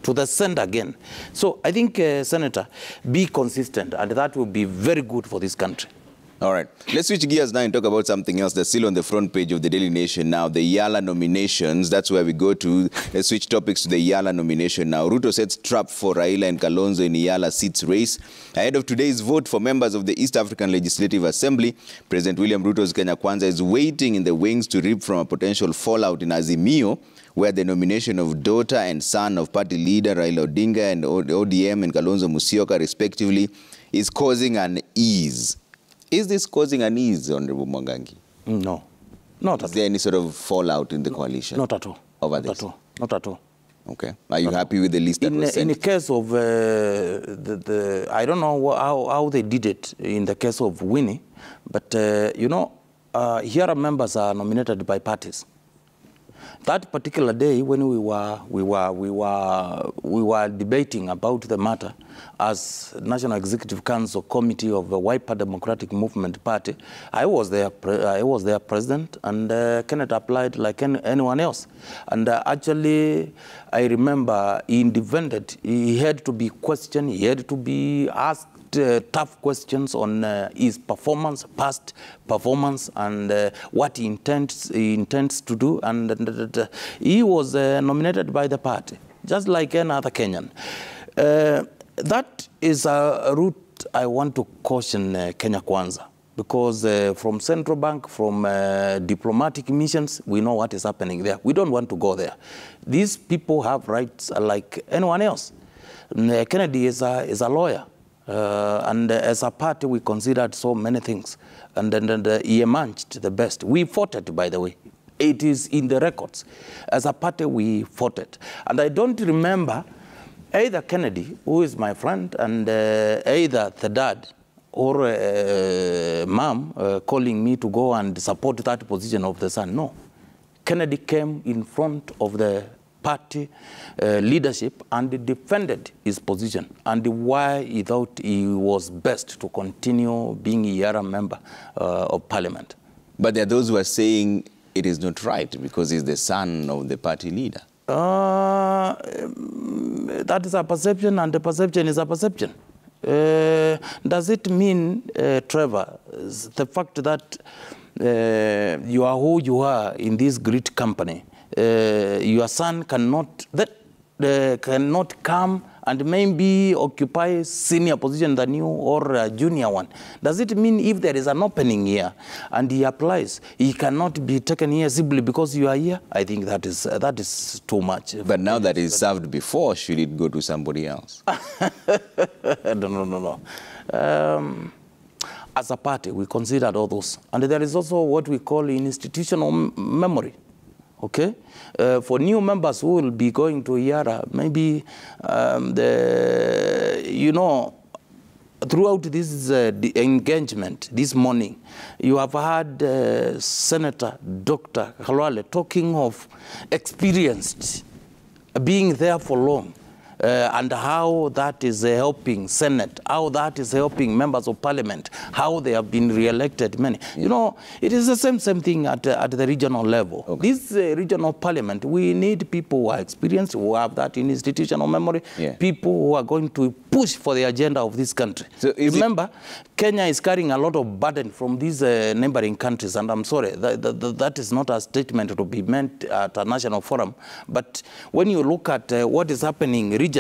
to the center again. So I think, Senator, be consistent, and that will be very good for this country. All right. Let's switch gears now and talk about something else that's still on the front page of the Daily Nation now, the EALA nominations. That's where we go to. Let's switch topics to the EALA nomination now. Ruto sets trap for Raila and Kalonzo in EALA seats race. Ahead of today's vote for members of the East African Legislative Assembly, President William Ruto's Kenya Kwanza is waiting in the wings to reap from a potential fallout in Azimio, where the nomination of daughter and son of party leader Raila Odinga and ODM and Kalonzo Musyoka, respectively, is causing unease. Is this causing unease, Honorable Mwangangi? No, not at all. Is there any sort of fallout in the coalition? Not at all. Over this? Not at all. Okay. Are you happy with the list that was sent? In the case of I don't know how they did it in the case of Winnie, but you know, here members are nominated by parties. That particular day, when we were debating about the matter as National Executive Council Committee of the Wiper Democratic Movement Party, I was their president, and Kenneth applied like anyone else. And actually, I remember he defended. He had to be questioned. He had to be asked tough questions on his performance, past performance, and what he intends to do. And he was nominated by the party, just like any other Kenyan. That is a route I want to caution Kenya Kwanza, because from central bank, from diplomatic missions, we know what is happening there. We don't want to go there. These people have rights like anyone else. Kennedy is a lawyer. And as a party, we considered so many things. And then he emerged the best. We fought it, by the way. It is in the records. As a party, we fought it. And I don't remember either Kennedy, who is my friend, and either the dad or mom calling me to go and support that position of the son. No. Kennedy came in front of the party leadership and defended his position and why he thought he was best to continue being a EALA member of parliament. But there are those who are saying it is not right because he's the son of the party leader. That is a perception, and the perception is a perception. Does it mean, Trevor, the fact that you are who you are in this great company, your son cannot come and maybe occupy senior position than you or a junior one? Does it mean if there is an opening here and he applies, he cannot be taken here simply because you are here? I think that is too much. But now that he's served before, should it go to somebody else? No. As a party, we considered all those. And there is also what we call institutional memory. Okay, for new members who will be going to EALA, maybe you know, throughout this engagement this morning, you have had Senator Dr. Khalwale talking of experienced, being there for long. And how that is helping Senate, how that is helping members of parliament, how they have been re-elected many. Yeah. You know, it is the same thing at the regional level. Okay. This regional parliament, we need people who are experienced, who have that in institutional memory, people who are going to push for the agenda of this country. So remember, Kenya is carrying a lot of burden from these neighboring countries, and I'm sorry, that is not a statement to be meant at a national forum. But when you look at what is happening regionally,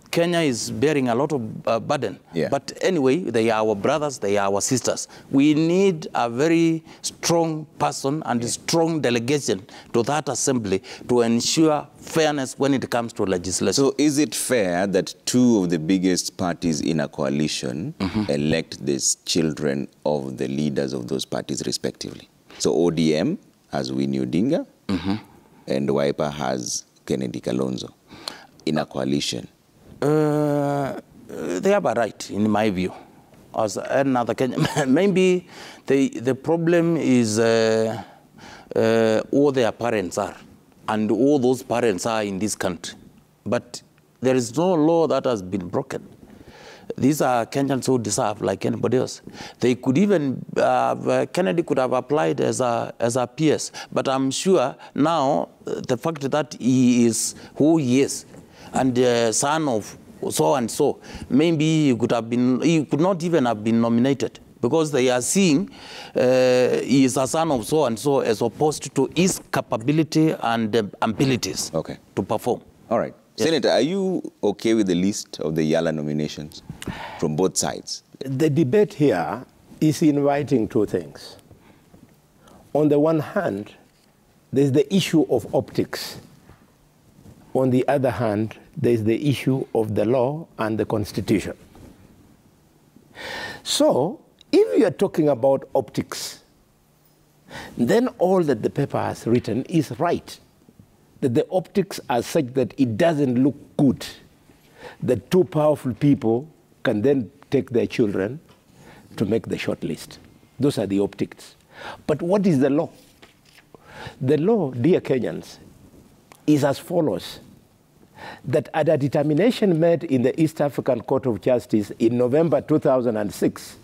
Kenya is bearing a lot of burden. Yeah. But anyway, they are our brothers, they are our sisters. We need a very strong person and a strong delegation to that assembly to ensure fairness when it comes to legislation. So is it fair that two of the biggest parties in a coalition elect these children of the leaders of those parties respectively? So ODM has Winnie Odinga and Wiper has Kennedy Kalonzo in a coalition. They have a right, in my view, as another Kenyan. Maybe the problem is who their parents are, and all those parents are in this country. But there is no law that has been broken. These are Kenyans who deserve like anybody else. They could even, Kennedy could have applied as a PS, but I'm sure now the fact that he is who he is, and son of so and so, maybe he could not even have been nominated, because they are seeing he is a son of so and so as opposed to his capability and abilities to perform. All right. Yes. Senator, are you okay with the list of the EALA nominations from both sides? The debate here is inviting two things. On the one hand, there's the issue of optics. On the other hand, there's the issue of the law and the Constitution. So, if you are talking about optics, then all that the paper has written is right. That the optics are such that it doesn't look good. That two powerful people can then take their children to make the short list. Those are the optics. But what is the law? The law, dear Kenyans, is as follows. That at a determination made in the East African Court of Justice in November 2006,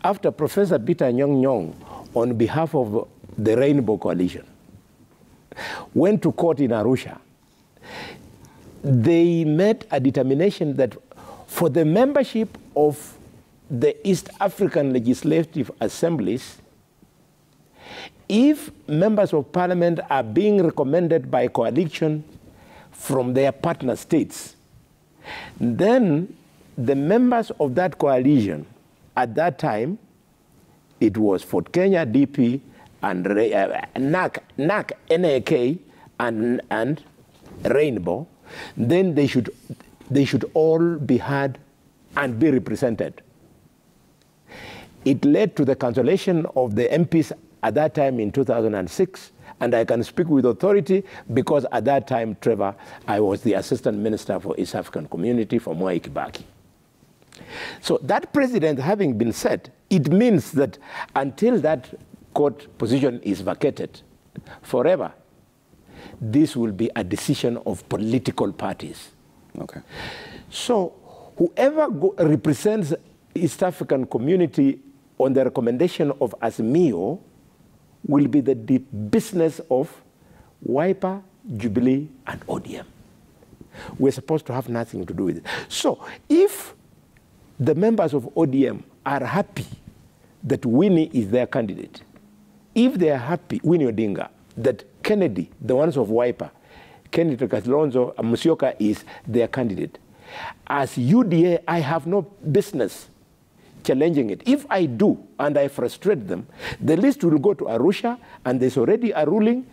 after Professor Peter Nyong, on behalf of the Rainbow Coalition, went to court in Arusha, they made a determination that for the membership of the East African Legislative Assemblies, if members of parliament are being recommended by coalition from their partner states, then the members of that coalition, at that time, it was Fort Kenya, DP, and NAK, and Rainbow, then they should all be heard and be represented. It led to the cancellation of the MPs at that time in 2006, and I can speak with authority because at that time, Trevor, I was the Assistant Minister for East African Community for Mwai Kibaki. So that precedent having been set, it means that until that court position is vacated forever, this will be a decision of political parties. Okay. So whoever represents East African community on the recommendation of ASMIO will be the business of Wiper, Jubilee, and ODM. We're supposed to have nothing to do with it. So if the members of ODM are happy that Winnie is their candidate, if they are happy, Winnie Odinga, that Kennedy, the ones of Wiper, Kennedy Kalonzo Musyoka is their candidate, as UDA, I have no business challenging it. If I do, and I frustrate them, the list will go to Arusha, and there's already a ruling,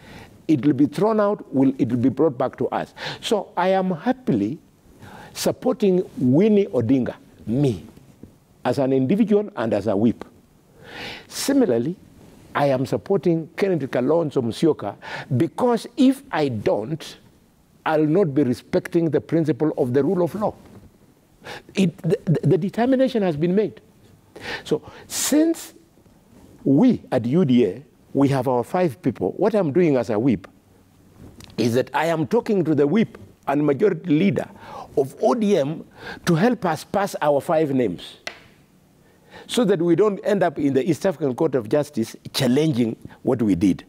it will be thrown out, it will be brought back to us. So I am happily supporting Winnie Odinga, me, as an individual and as a whip. Similarly, I am supporting Kennedy Kalonzo Musyoka because if I don't, I'll not be respecting the principle of the rule of law. The determination has been made. So since we at UDA, we have our 5 people, what I'm doing as a whip is that I am talking to the whip and majority leader of ODM to help us pass our 5 names so that we don't end up in the East African Court of Justice challenging what we did.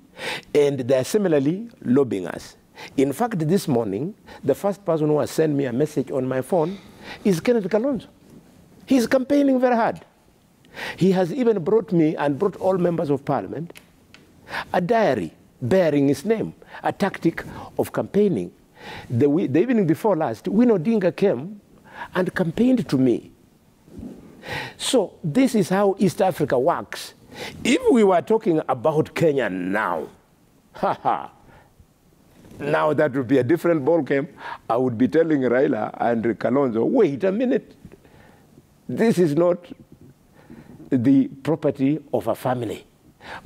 And they're similarly lobbying us. In fact, this morning, the first person who has sent me a message on my phone is Kennedy Kalonzo. He's campaigning very hard. He has even brought me and brought all members of parliament a diary bearing his name, a tactic of campaigning. The evening before last, Winnie Odinga came and campaigned to me. So this is how East Africa works. If we were talking about Kenya now, now that would be a different ballgame. I would be telling Raila and Kalonzo, wait a minute. This is not the property of a family.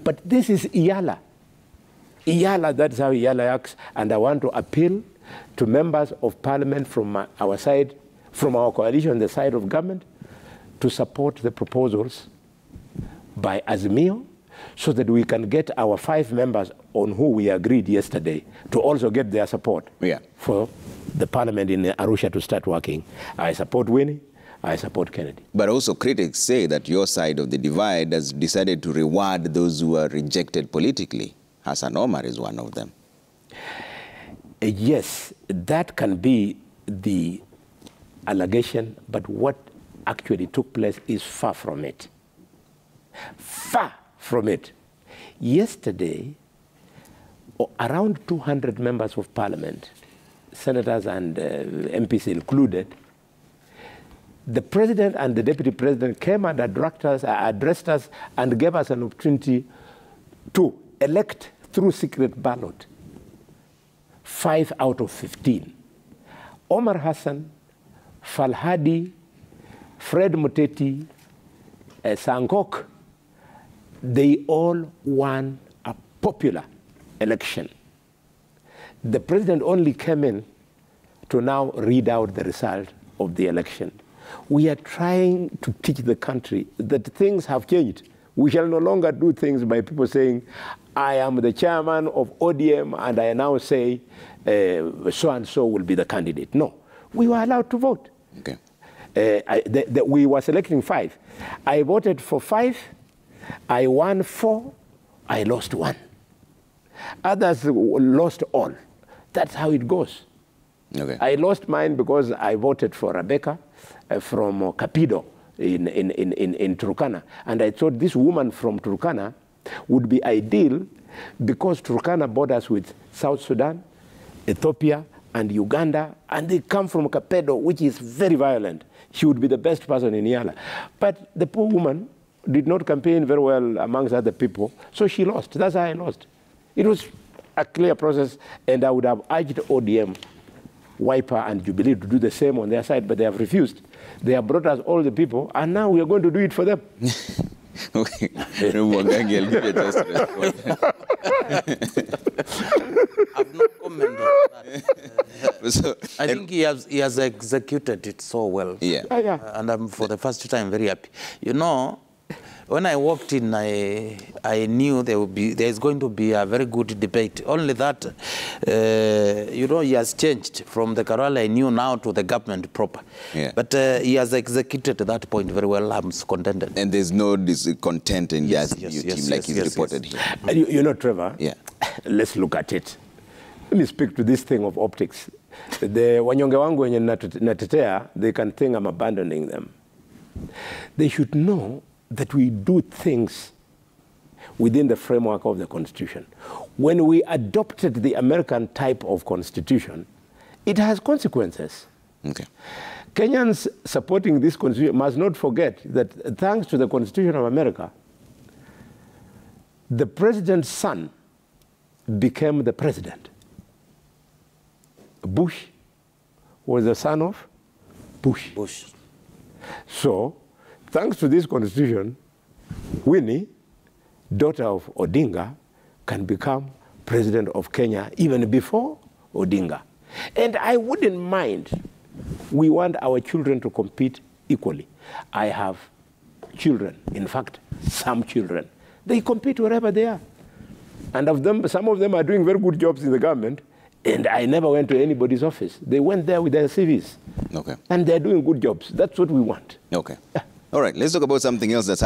But this is EALA. EALA, that's how EALA acts. And I want to appeal to members of parliament from our side, from our coalition, the side of government, to support the proposals by Azimio so that we can get our 5 members on who we agreed yesterday to also get their support for the parliament in Arusha to start working. I support Winnie. I support Kennedy. But also critics say that your side of the divide has decided to reward those who are rejected politically. Hassan Omar is one of them. Yes, that can be the allegation, but what actually took place is far from it. Far from it. Yesterday, around 200 members of parliament, senators and MPs included, the president and the deputy president came and addressed us and gave us an opportunity to elect through secret ballot 5 out of 15. Omar Hassan, Falhadi, Fred Muteti, Sangok, they all won a popular election. The president only came in to now read out the result of the election. We are trying to teach the country that things have changed. We shall no longer do things by people saying, I am the chairman of ODM and I now say so-and-so will be the candidate. No, we were allowed to vote. Okay. We were selecting 5. I voted for 5, I won 4, I lost 1. Others lost all. That's how it goes. Okay. I lost mine because I voted for Rebecca from Kapido in Turkana. And I thought this woman from Turkana would be ideal because Turkana borders with South Sudan, Ethiopia, and Uganda, and they come from Kapedo, which is very violent. She would be the best person in EALA. But the poor woman did not campaign very well amongst other people, so she lost. That's how I lost. It was a clear process, and I would have urged ODM, Wiper, and Jubilee to do the same on their side, but they have refused. They have brought us all the people, and now we are going to do it for them. Okay. Mwangangi, I'll give you just a response. I've no comment on that. I think he has executed it so well. Yeah. And I'm, for the first time, very happy. You know, when I walked in, I knew there's going to be a very good debate. Only that, you know, he has changed from the Karala I knew now to the government proper. Yeah. But he has executed that point very well. I'm contented. And there's no discontent in the team like he's reported here. You know, Trevor, Yeah. Let's look at it. Let me speak to this thing of optics. The wanyonge wangu wenye natetea, they can think I'm abandoning them. They should know that we do things within the framework of the Constitution. When we adopted the American type of Constitution, it has consequences. Okay. Kenyans supporting this Constitution must not forget that thanks to the Constitution of America, the president's son became the president. Bush was the son of Bush. So, thanks to this Constitution, Winnie, daughter of Odinga, can become president of Kenya even before Odinga. And I wouldn't mind. We want our children to compete equally. I have children, in fact, some children. They compete wherever they are. And of them, some of them are doing very good jobs in the government, and I never went to anybody's office. They went there with their CVs. Okay. And they're doing good jobs. That's what we want. Okay. All right, let's talk about something else that's